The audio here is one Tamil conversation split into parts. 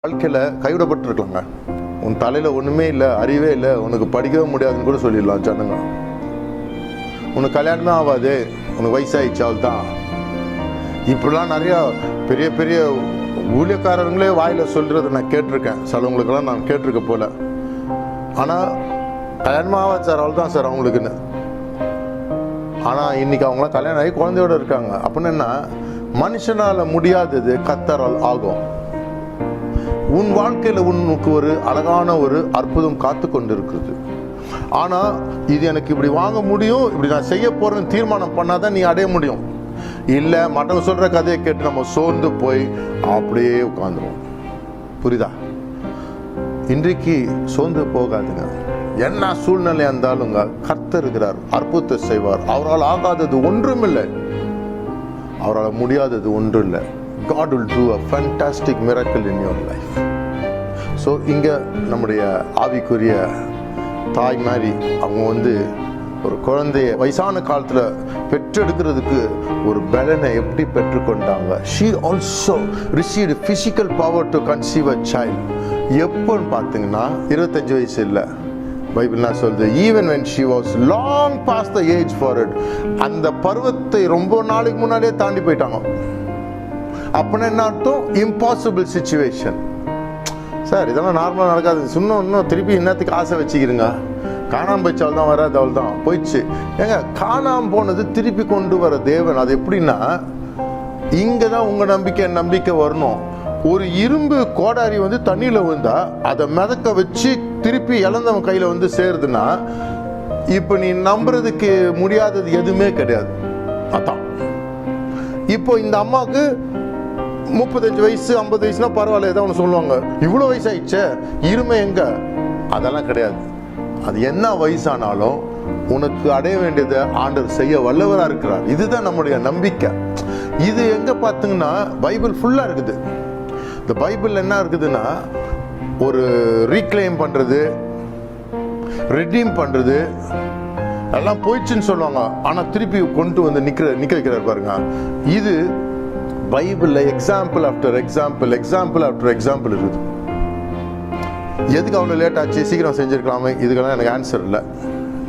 வாழ்க்கையில் கைவிடப்பட்டிருக்கலாங்க. உன் தலையில் ஒன்றுமே இல்லை, அறிவே இல்லை, உனக்கு படிக்கவே முடியாதுன்னு கூட சொல்லிடலாம் ஜனங்க. உனக்கு கல்யாணமே ஆகாது, உனக்கு வயசாகிடுச்சு, அவள் தான். இப்படிலாம் நிறையா பெரிய பெரிய ஊழியக்காரங்களே வாயில் சொல்கிறத நான் கேட்டிருக்கேன். சிலவங்களுக்கெல்லாம் நான் கேட்டிருக்க போல. ஆனால் கல்யாணமே ஆகாது சார், அவள் தான் சார் அவங்களுக்குன்னு. ஆனால் இன்னைக்கு அவங்களாம் கல்யாணம் ஆகி குழந்தையோடு இருக்காங்க. அப்படின்னு என்ன, மனுஷனால் முடியாதது கர்த்தரால் ஆகும். உன் வாழ்க்கையில் உனக்கு ஒரு அழகான ஒரு அற்புதம் காத்து கொண்டு இருக்குது. ஆனால் இது எனக்கு இப்படி வாங்க முடியும், இப்படி நான் செய்ய போறேன்னு தீர்மானம் பண்ணாதான் நீ அடைய முடியும். இல்லை மற்றவங்க சொல்ற கதையை கேட்டு நம்ம சோர்ந்து போய் அப்படியே உட்காந்துருவோம். புரியுதா? இன்றைக்கு சோர்ந்து போகாதுங்க. என்ன சூழ்நிலை இருந்தாலுங்க கர்த்தர் இருக்கிறார், அற்புதத்தை செய்வார். அவரால் ஆகாதது ஒன்றும் இல்லை, அவரால் முடியாதது ஒன்றும் இல்லை. God will do a fantastic miracle in your life. So இங்கே நம்முடைய ஆவிக்குரிய தாய் மாதிரி அவங்க ஒரு குழந்தைய வயசான காலத்தில் பெற்றெடுக்கிறதுக்கு ஒரு பலனை எப்படி பெற்றுக்கொண்டாங்க. She also received physical power to conceive a child. எப்போன்னு பார்த்தீங்கன்னா 25 வயசு இல்லை, பைபிள்னா சொல்லுது even when she was long past the age for it. அந்த பருவத்தை ரொம்ப நாளைக்கு முன்னாடியே தாண்டி போயிட்டாங்க. அப்படின்னா என்ன அர்த்தம்? Impossible situation. சார் இதெல்லாம் நார்மலாக நடக்காது, இன்னும் திருப்பி என்னத்துக்கு ஆசை வச்சுக்கிறீங்க? காணாமல் போயிச்சால் தான் வராது, அவள் தான் போயிடுச்சு. ஏங்க காணாமல் போனது திருப்பி கொண்டு வர தேவன். அது எப்படின்னா, இங்கே தான் உங்கள் நம்பிக்கை வரணும். ஒரு இரும்பு கோடாரி தண்ணியில் விழுந்தா அதை மிதக்க வச்சு திருப்பி இழந்தவன் கையில் சேருதுன்னா, இப்போ நீ நம்புறதுக்கு முடியாதது எதுவுமே கிடையாது. அதான் இப்போ இந்த அம்மாவுக்கு 35 வயசு 50 வயசுனா பரவாயில்ல, ஏதோ ஒன்று சொல்லுவாங்க. இவ்வளோ வயசாயிடுச்சே, இருமை எங்க? அதெல்லாம் கிடையாது. அது என்ன வயசானாலும் உனக்கு அடைய வேண்டியதை ஆண்டவர் செய்ய வல்லவராக இருக்கிறார். இதுதான் நம்முடைய நம்பிக்கை. இது எங்க பார்த்தீங்கன்னா பைபிள் ஃபுல்லாக இருக்குது. இந்த பைபிள் என்ன இருக்குதுன்னா, ஒரு ரீக்ளைம் பண்றது, ரெடீம் பண்றது எல்லாம் போயிடுச்சுன்னு சொல்லுவாங்க. ஆனால் திருப்பி கொண்டு நிக்க வைக்கிறார் பாருங்க. இது பைபிள்ல எக்ஸாம்பிள் ஆஃப்டர் எக்ஸாம்பிள் இருக்குது. எதுக்கு அவ்வளோ லேட் ஆச்சு, சீக்கிரம் செஞ்சிருக்கலாமே, இதுக்கெல்லாம் எனக்கு ஆன்சர் இல்லை.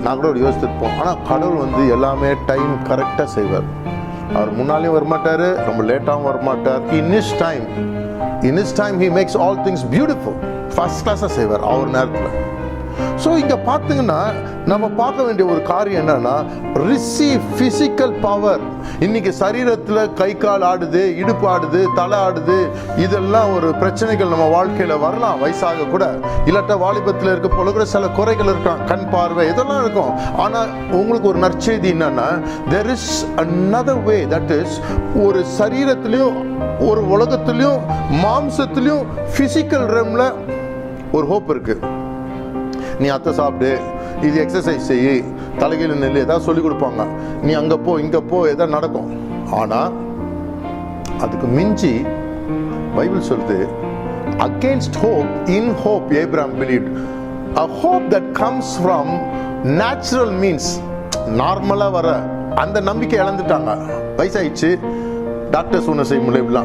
நான் கூட யோசிச்சிருப்போம். ஆனால் கடவுள் எல்லாமே டைம் கரெக்டாக செய்வார். அவர் முன்னாலேயும் வரமாட்டார், ரொம்ப லேட்டாகவும் வரமாட்டார். In his time he makes all things beautiful. First கிளாஸாக செய்வார் அவர் நேரத்தில். ஸோ இங்கே பார்த்தீங்கன்னா நம்ம பார்க்க வேண்டிய ஒரு காரியம் என்னன்னா, ரிசீவ் பிசிக்கல் பவர். இன்னைக்கு சரீரத்தில் கை கால் ஆடுது, இடுப்பு ஆடுது, தலை ஆடுது, இதெல்லாம் ஒரு பிரச்சனைகள் நம்ம வாழ்க்கையில் வரலாம். வயசாக கூட இல்லாட்டா வாலிபத்தில் இருக்க போல கூட சில குறைகள் இருக்கலாம், கண் பார்வை இதெல்லாம் இருக்கும். ஆனால் உங்களுக்கு ஒரு நற்செய்தி என்னன்னா, there is another way, that is ஒரு சரீரத்திலையும் ஒரு உலகத்திலையும் மாம்சத்திலையும் பிசிக்கல் ரெம்ல ஒரு ஹோப் இருக்கு. நீ அத்தை சாப்பிடு, இது எக்ஸசைஸ் செய்யி, தலைகீழ நெல், ஏதாவது சொல்லி கொடுப்பாங்க. நீ அங்கே போ இங்கே போ, எதாவது நடக்கும். ஆனால் அதுக்கு மிஞ்சி பைபிள் சொல்லுது, against hope in hope Abraham believed. a hope that comes from natural means. நார்மலாக வர அந்த நம்பிக்கை இழந்துட்டாங்க. வயசாயிடுச்சு, டாக்டர்ஸ் ஒன்று செய்ய முடியல.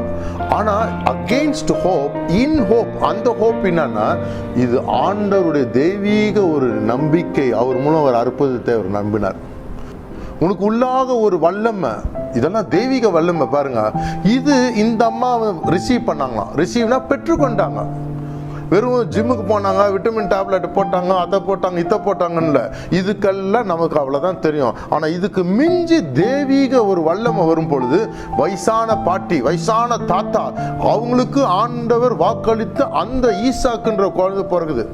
ஆனால் அகெயின்ஸ்ட் ஹோப் இன் ஹோப், அந்த ஹோப் என்னன்னா, இது ஆண்டவருடைய தெய்வீக ஒரு நம்பிக்கை. அவர் மூலம் ஒரு அற்புதத்தை அவர் நம்பினார். உனக்கு உள்ளாக ஒரு வல்லமை, இதெல்லாம் தெய்வீக வல்லமை பாருங்க. இது இந்த அம்மா ரிசீவ் பண்ணாங்களாம். ரிசீவ்னா பெற்றுக்கொண்டாங்க. வெறும் ஜிம்முக்கு போனாங்க, விட்டமின் டேப்லெட் போட்டாங்க, அதை போட்டாங்க, இதை போட்டாங்கன்னு, இதுக்கெல்லாம் நமக்கு அவ்வளோதான் தெரியும். ஆனால் இதுக்கு மிஞ்சி தெய்வீக ஒரு வல்லமை வரும் பொழுது, வயசான பாட்டி, வயசான தாத்தா, அவங்களுக்கு ஆண்டவர் வாக்களித்து அந்த ஈசாக்குன்ற குழந்தை பிறகுது.